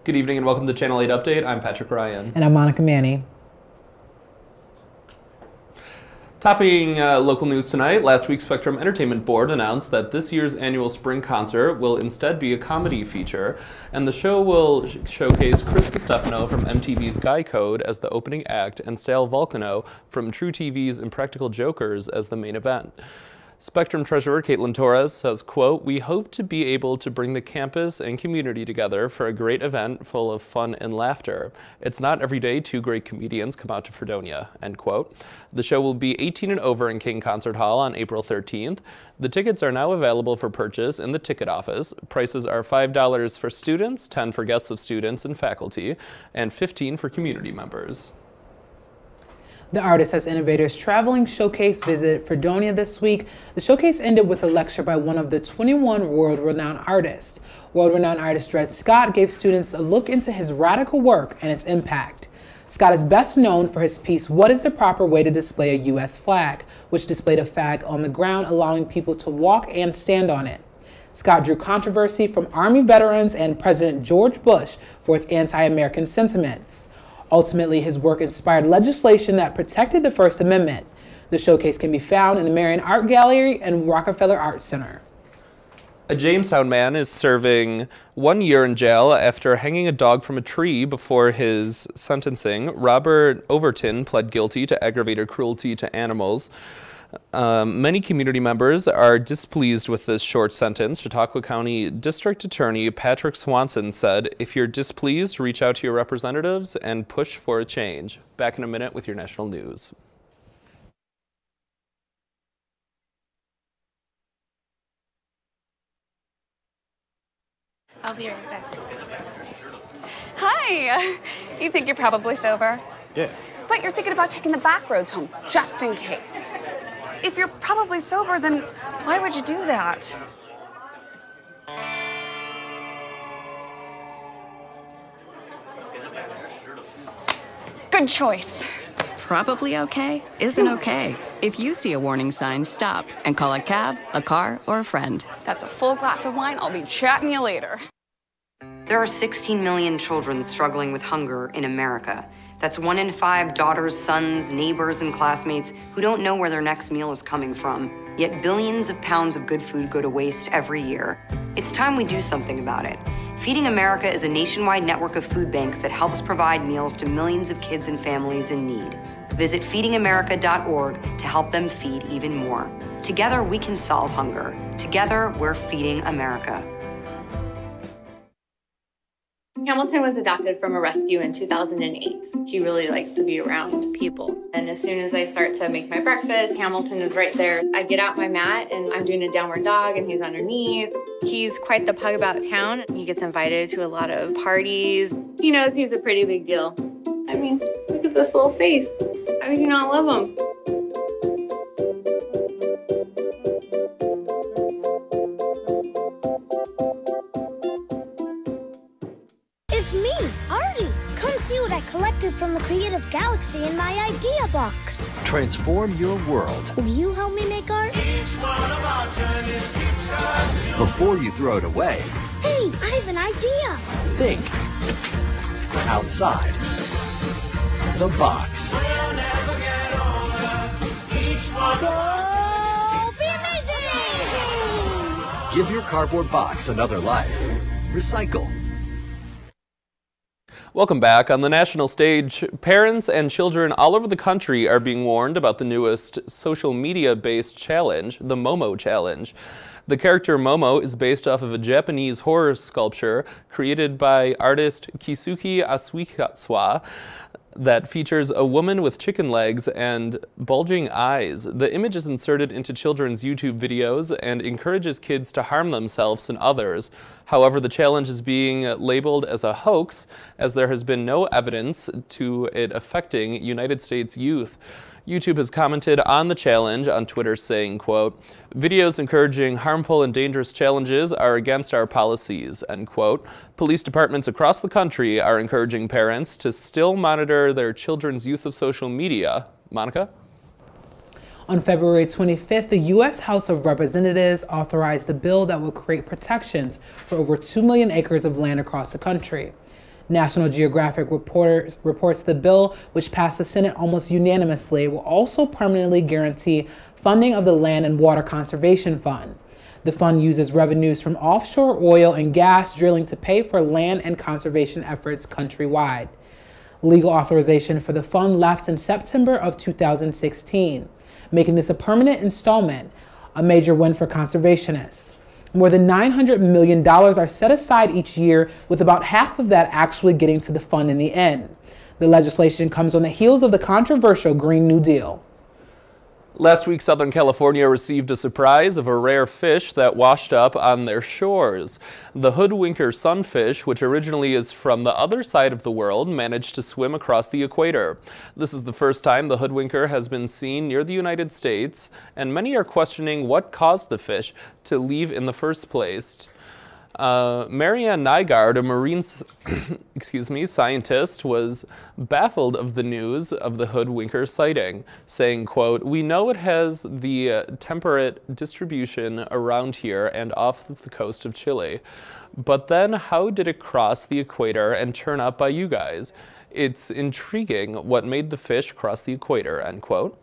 Good evening and welcome to Channel 8 Update. I'm Patrick Ryan. And I'm Monica Manny. Topping local news tonight, last week Spectrum Entertainment Board announced that this year's annual spring concert will instead be a comedy feature, and the show will showcase Chris DiStefano from MTV's Guy Code as the opening act and Sal Vulcano from True TV's Impractical Jokers as the main event. Spectrum Treasurer Caitlin Torres says, quote, "We hope to be able to bring the campus and community together for a great event full of fun and laughter. It's not every day two great comedians come out to Fredonia," end quote. The show will be 18 and over in King Concert Hall on April 13th. The tickets are now available for purchase in the ticket office. Prices are $5 for students, $10 for guests of students and faculty, and $15 for community members. The Artists as Innovators Traveling Showcase visited Fredonia this week. The showcase ended with a lecture by one of the 21 world-renowned artists. World-renowned artist Dred Scott gave students a look into his radical work and its impact. Scott is best known for his piece, "What is the Proper Way to Display a U.S. Flag?", which displayed a flag on the ground, allowing people to walk and stand on it. Scott drew controversy from Army veterans and President George Bush for its anti-American sentiments. Ultimately, his work inspired legislation that protected the First Amendment. The showcase can be found in the Marion Art Gallery and Rockefeller Art Center. A Jamestown man is serving 1 year in jail after hanging a dog from a tree before his sentencing. Robert Overton pled guilty to aggravated cruelty to animals. Many community members are displeased with this short sentence. Chautauqua County District Attorney Patrick Swanson said, "If you're displeased, reach out to your representatives and push for a change." Back in a minute with your national news. I'll be right back. Hi! You think you're probably sober? Yeah. But you're thinking about taking the back roads home, just in case. If you're probably sober, then why would you do that? Good choice. Probably okay isn't okay. If you see a warning sign, stop and call a cab, a car, or a friend. That's a full glass of wine. I'll be chatting you later. There are 16 million children struggling with hunger in America. That's 1 in 5 daughters, sons, neighbors, and classmates who don't know where their next meal is coming from. Yet billions of pounds of good food go to waste every year. It's time we do something about it. Feeding America is a nationwide network of food banks that helps provide meals to millions of kids and families in need. Visit feedingamerica.org to help them feed even more. Together, we can solve hunger. Together, we're feeding America. Hamilton was adopted from a rescue in 2008. He really likes to be around people. And as soon as I start to make my breakfast, Hamilton is right there. I get out my mat and I'm doing a downward dog and he's underneath. He's quite the pug about town. He gets invited to a lot of parties. He knows he's a pretty big deal. I mean, look at this little face. How could you not love him? It's me, Artie. Come see what I collected from the Creative Galaxy in my idea box. Transform your world. Will you help me make art? Each one of our journeys keeps us. Before you throw it away, Hey, I have an idea. think outside the box. We'll never get older. Each one Go be amazing! Give your cardboard box another life. Recycle. Welcome back. On the national stage, parents and children all over the country are being warned about the newest social media-based challenge, the Momo Challenge. The character Momo is based off of a Japanese horror sculpture created by artist Kisuke Asuikawa that features a woman with chicken legs and bulging eyes. The image is inserted into children's YouTube videos and encourages kids to harm themselves and others. However, the challenge is being labeled as a hoax, as there has been no evidence to it affecting United States youth. YouTube has commented on the challenge on Twitter saying, quote, "Videos encouraging harmful and dangerous challenges are against our policies," end quote. Police departments across the country are encouraging parents to still monitor their children's use of social media. Monica? On February 25th, the U.S. House of Representatives authorized a bill that will create protections for over 2 million acres of land across the country. National Geographic reports the bill, which passed the Senate almost unanimously, will also permanently guarantee funding of the Land and Water Conservation Fund. The fund uses revenues from offshore oil and gas drilling to pay for land and conservation efforts countrywide. Legal authorization for the fund lapsed in September of 2016, making this a permanent installment, a major win for conservationists. More than $900 million are set aside each year, with about half of that actually getting to the fund in the end. The legislation comes on the heels of the controversial Green New Deal. Last week, Southern California received a surprise of a rare fish that washed up on their shores. The hoodwinker sunfish, which originally is from the other side of the world, managed to swim across the equator. This is the first time the hoodwinker has been seen near the United States, and many are questioning what caused the fish to leave in the first place. Marianne Nygaard, a marine scientist, was baffled of the news of the hoodwinker sighting, saying, quote, "We know it has the temperate distribution around here and off the coast of Chile. But then how did it cross the equator and turn up by you guys? It's intriguing what made the fish cross the equator," end quote.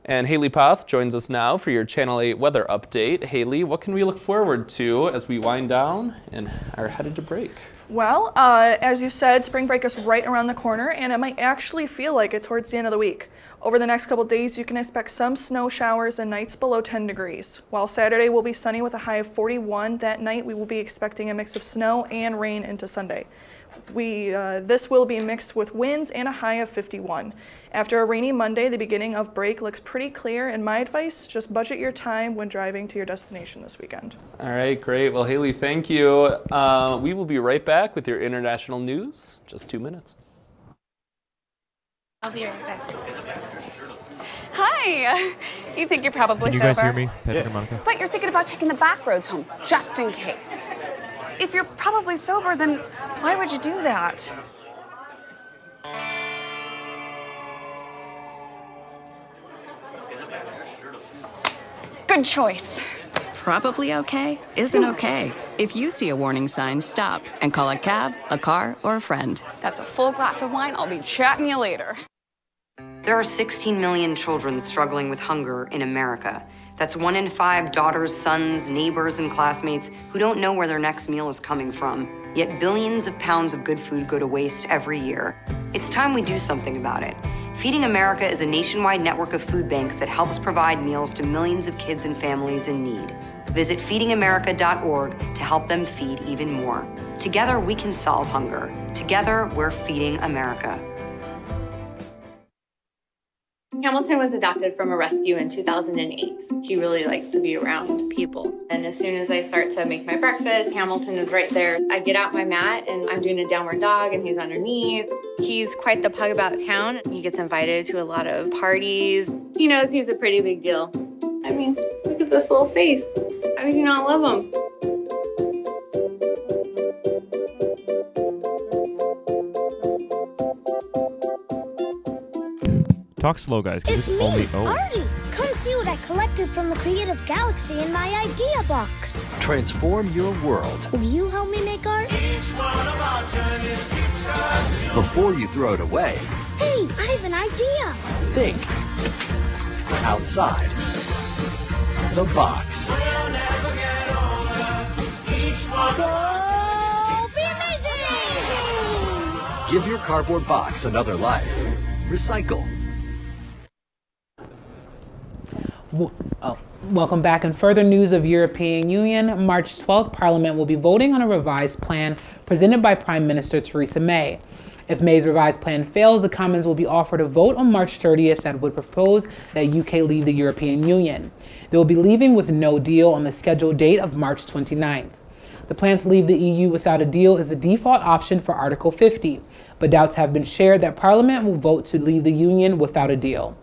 And Haley Poth joins us now for your Channel 8 weather update. Haley, what can we look forward to as we wind down and are headed to break? Well, as you said, spring break is right around the corner, and it might actually feel like it towards the end of the week. Over the next couple days, you can expect some snow showers and nights below 10 degrees. While Saturday will be sunny with a high of 41, that night we will be expecting a mix of snow and rain into Sunday. This will be mixed with winds and a high of 51. After a rainy Monday, the beginning of break looks pretty clear, and my advice, just budget your time when driving to your destination this weekend. All right, great. Well, Haley, thank you. We will be right back with your international news, just 2 minutes. I'll be right back. Hi! You think you're probably Can you sober? guys hear me, Patrick and Monica? But you're thinking about taking the back roads home, just in case. If you're probably sober, then why would you do that? Good choice. Probably okay isn't okay. If you see a warning sign, stop and call a cab, a car, or a friend. That's a full glass of wine. I'll be chatting you later. There are 16 million children struggling with hunger in America. That's 1 in 5 daughters, sons, neighbors, and classmates who don't know where their next meal is coming from. Yet billions of pounds of good food go to waste every year. It's time we do something about it. Feeding America is a nationwide network of food banks that helps provide meals to millions of kids and families in need. Visit feedingamerica.org to help them feed even more. Together, we can solve hunger. Together, we're feeding America. Hamilton was adopted from a rescue in 2008. He really likes to be around people. And as soon as I start to make my breakfast, Hamilton is right there. I get out my mat and I'm doing a downward dog and he's underneath. He's quite the pug about town. He gets invited to a lot of parties. He knows he's a pretty big deal. I mean, look at this little face. How could you not love him? Talk slow, guys, because It's it's me, only... Artie. Come see what I collected from the creative galaxy in my idea box. Transform your world. Will you help me make art? Before you throw it away, Hey, I have an idea. think outside the box. Go be amazing! Give your cardboard box another life. Recycle. Welcome back. In further news of European Union, March 12th, Parliament will be voting on a revised plan presented by Prime Minister Theresa May. If May's revised plan fails, the Commons will be offered a vote on March 30th that would propose that UK leave the European Union. They will be leaving with no deal on the scheduled date of March 29th. The plan to leave the EU without a deal is the default option for Article 50, but doubts have been shared that Parliament will vote to leave the Union without a deal.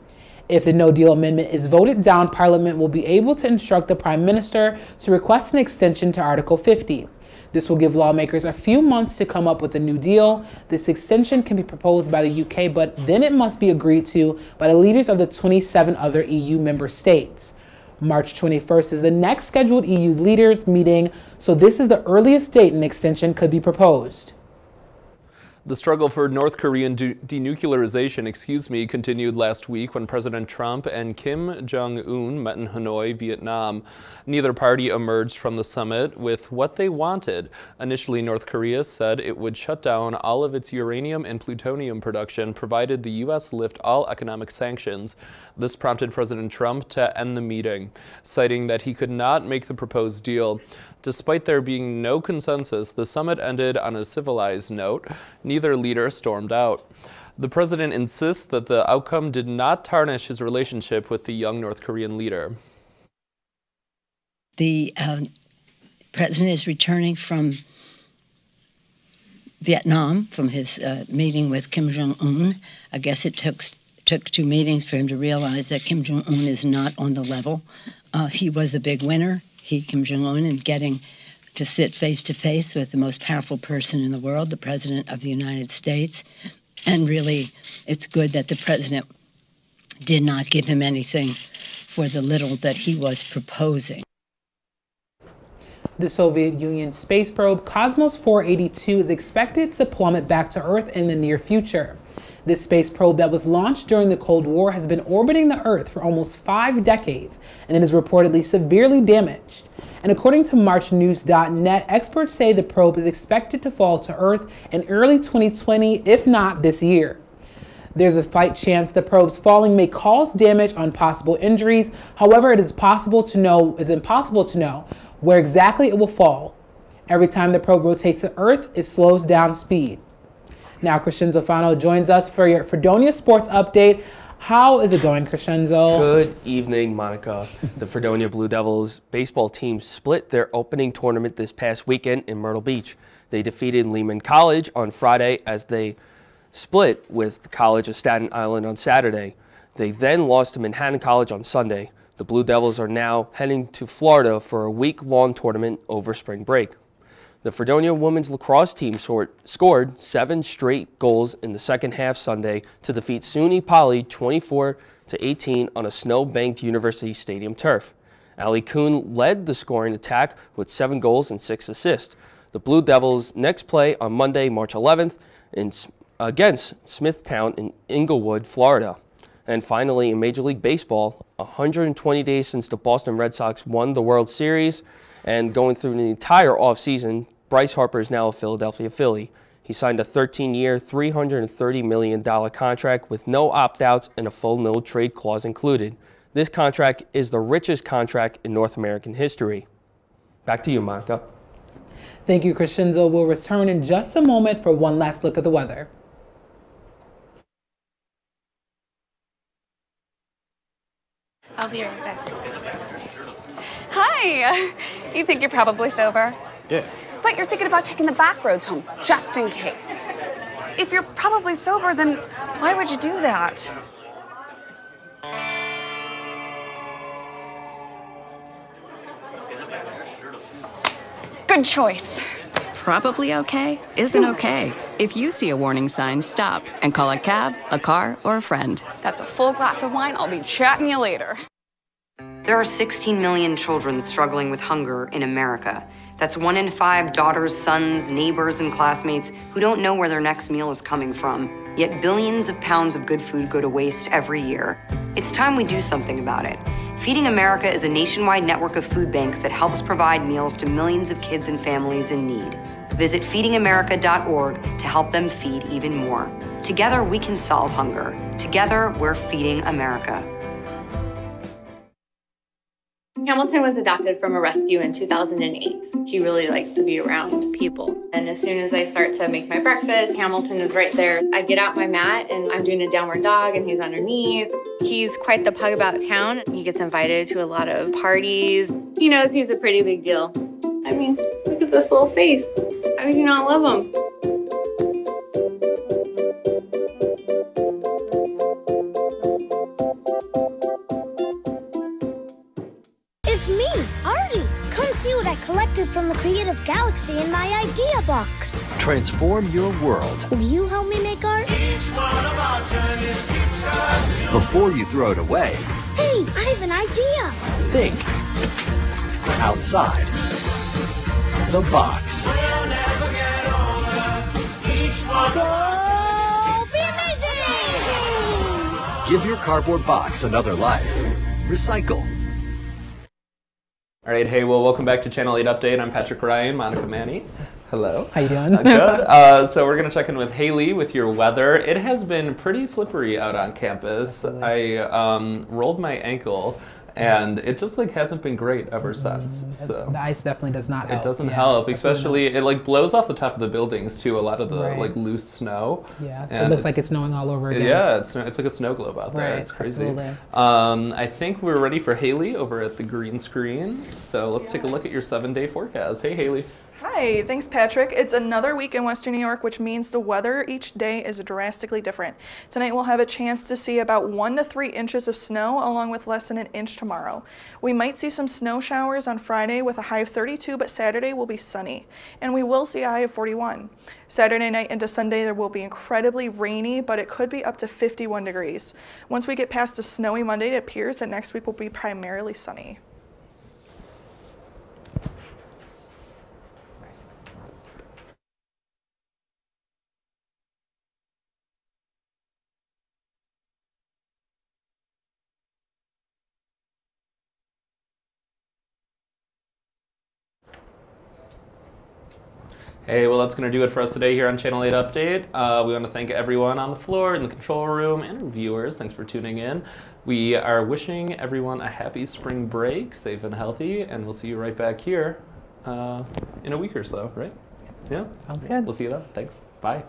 If the no-deal amendment is voted down, Parliament will be able to instruct the Prime Minister to request an extension to Article 50. This will give lawmakers a few months to come up with a new deal. This extension can be proposed by the UK, but then it must be agreed to by the leaders of the 27 other EU member states. March 21st is the next scheduled EU leaders meeting, so this is the earliest date an extension could be proposed. The struggle for North Korean denuclearization, continued last week when President Trump and Kim Jong-un met in Hanoi, Vietnam. Neither party emerged from the summit with what they wanted. Initially, North Korea said it would shut down all of its uranium and plutonium production, provided the U.S. lift all economic sanctions. This prompted President Trump to end the meeting, citing that he could not make the proposed deal. Despite there being no consensus, the summit ended on a civilized note. Neither leader stormed out. The president insists that the outcome did not tarnish his relationship with the young North Korean leader. The president is returning from Vietnam, from his meeting with Kim Jong-un. I guess it took 2 meetings for him to realize that Kim Jong-un is not on the level. He was a big winner, Kim Jong-un, in getting to sit face-to-face with the most powerful person in the world, the President of the United States. And really, it's good that the President did not give him anything for the little that he was proposing. The Soviet Union space probe Cosmos 482 is expected to plummet back to Earth in the near future. This space probe that was launched during the Cold War has been orbiting the Earth for almost 5 decades, and it is reportedly severely damaged. And according to MarchNews.net, experts say the probe is expected to fall to Earth in early 2020, if not this year. There's a slight chance the probe's falling may cause damage on possible injuries. However, it is impossible to know where exactly it will fall. Every time the probe rotates to Earth, it slows down speed. Now, Crescenzo Fano joins us for your Fredonia Sports Update. How is it going, Crescenzo? Good evening, Monica. The Fredonia Blue Devils baseball team split their opening tournament this past weekend in Myrtle Beach. They defeated Lehman College on Friday as they split with the College of Staten Island on Saturday. They then lost to Manhattan College on Sunday. The Blue Devils are now heading to Florida for a week-long tournament over spring break. The Fredonia women's lacrosse team scored 7 straight goals in the second half Sunday to defeat SUNY Poly 24-18 on a snow-banked University Stadium turf. Allie Kuhn led the scoring attack with 7 goals and 6 assists. The Blue Devils next play on Monday, March 11th against Smithtown in Inglewood, Florida. And finally, in Major League Baseball, 120 days since the Boston Red Sox won the World Series, and going through the entire offseason, Bryce Harper is now a Philadelphia Philly. He signed a 13-year, $330 million contract with no opt-outs and a full no-trade clause included. This contract is the richest contract in North American history. Back to you, Monica. Thank you, Crescenzo. We'll return in just a moment for one last look at the weather. I'll be right back. Hi! You think you're probably sober? Yeah. But you're thinking about taking the back roads home, just in case. If you're probably sober, then why would you do that? Good choice. Probably okay isn't okay. If you see a warning sign, stop and call a cab, a car, or a friend. That's a full glass of wine. I'll be chatting you later. There are 16 million children struggling with hunger in America. That's 1 in 5 daughters, sons, neighbors, and classmates who don't know where their next meal is coming from. Yet billions of pounds of good food go to waste every year. It's time we do something about it. Feeding America is a nationwide network of food banks that helps provide meals to millions of kids and families in need. Visit feedingamerica.org to help them feed even more. Together, we can solve hunger. Together, we're feeding America. Hamilton was adopted from a rescue in 2008. He really likes to be around people. And as soon as I start to make my breakfast, Hamilton is right there. I get out my mat and I'm doing a downward dog and he's underneath. He's quite the pug about town. He gets invited to a lot of parties. He knows he's a pretty big deal. I mean, look at this little face. How could you not love him? It's me, Artie. Come see what I collected from the Creative Galaxy in my idea box. Transform your world. Will you help me make art? Each one of our journeys keeps us before you throw it away. Hey, I have an idea. Think outside the box. We'll never get older. Each Go be amazing! Give your cardboard box another life. Recycle. All right, hey, well, welcome back to Channel 8 Update. I'm Patrick Ryan, Monica Manny. Hello. How you doing? Good. So we're going to check in with Haley with your weather. It has been pretty slippery out on campus. I rolled my ankle, and it just like hasn't been great ever since. So the ice definitely does not help. It doesn't help, especially it like blows off the top of the buildings too. A lot of the like loose snow. Yeah, so it looks like it's snowing all over again. Yeah, it's like a snow globe out there. It's crazy. Absolutely. I think we're ready for Haley over at the green screen. So let's take a look at your 7-day forecast. Hey, Haley. Hi, thanks Patrick. It's another week in Western New York, which means the weather each day is drastically different. Tonight we'll have a chance to see about 1 to 3 inches of snow, along with less than an inch tomorrow. We might see some snow showers on Friday with a high of 32, but Saturday will be sunny, and we will see a high of 41. Saturday night into Sunday there will be incredibly rainy, but it could be up to 51 degrees. Once we get past a snowy Monday, it appears that next week will be primarily sunny. Hey, well, that's going to do it for us today here on Channel 8 Update. We want to thank everyone on the floor, in the control room, and our viewers. Thanks for tuning in. We are wishing everyone a happy spring break, safe and healthy, and we'll see you right back here in a week or so, right? Yeah? Sounds good. We'll see you then. Thanks. Bye.